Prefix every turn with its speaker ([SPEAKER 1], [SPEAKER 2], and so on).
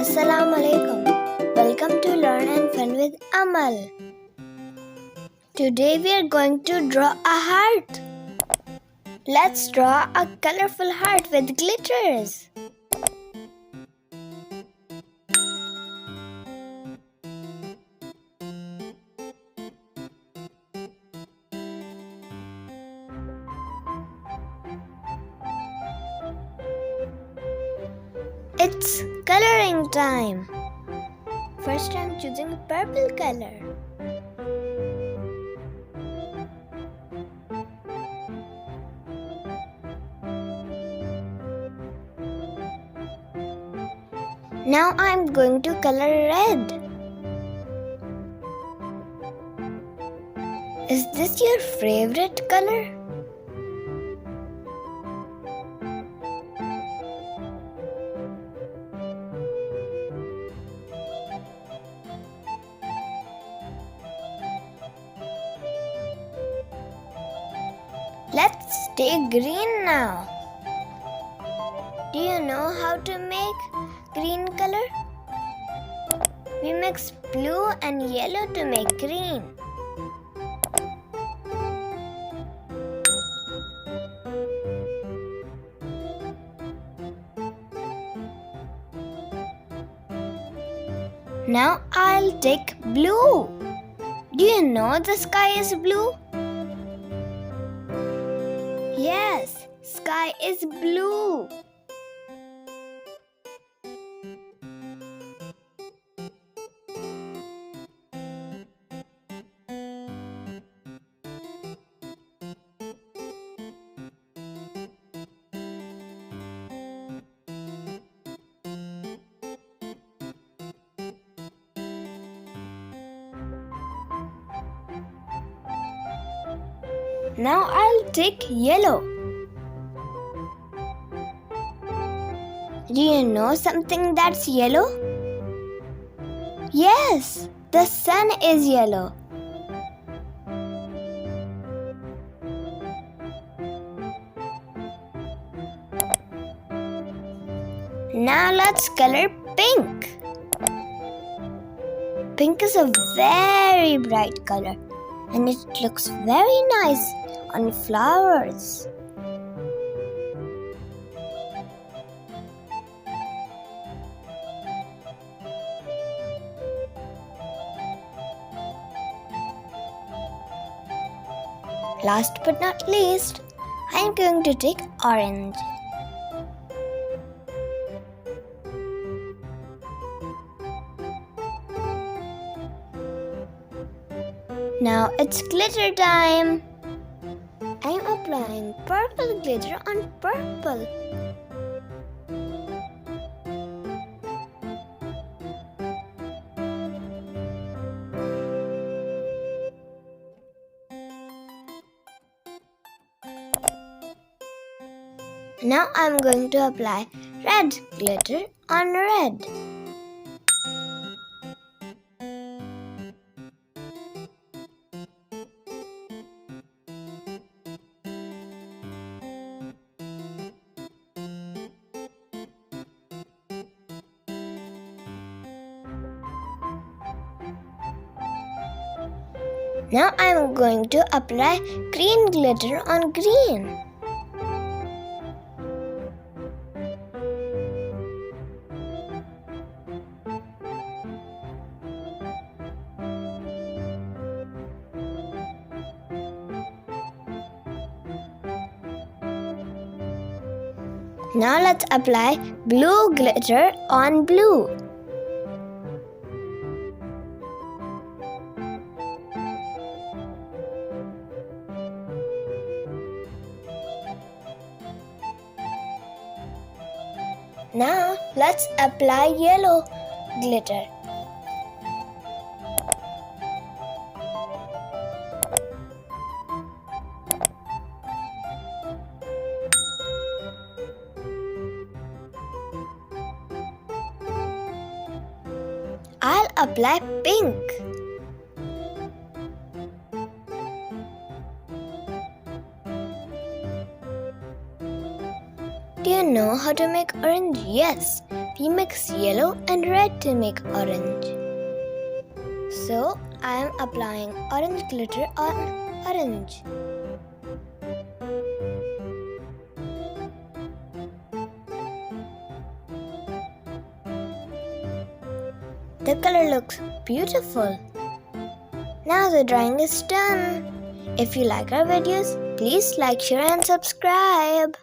[SPEAKER 1] Assalamu alaikum. Welcome to Learn and Fun with Amal. Today we are going to draw a heart. Let's draw a colorful heart with glitters. It's coloring time. First I'm choosing a purple color. Now I'm going to color red. Is this your favorite color? Let's take green now. Do you know how to make green color? We mix blue and yellow to make green. Now I'll take blue. Do you know the sky is blue? Yes, sky is blue. Now I'll take yellow. Do you know something that's yellow? Yes, the sun is yellow. Now let's color pink. Pink is a very bright color and it looks very nice on flowers. Last but not least, I'm going to take orange. Now it's glitter time. I'm applying purple glitter on purple. Now I'm going to apply red glitter on red. Now I'm going to apply green glitter on green. Now let's apply blue glitter on blue. Now let's apply yellow glitter. I'll apply pink. Do you know how to make orange? Yes, We mix yellow and red to make orange. So I am applying orange glitter on orange. The color looks beautiful. Now the drawing is done. If you like our videos, please like, share and subscribe.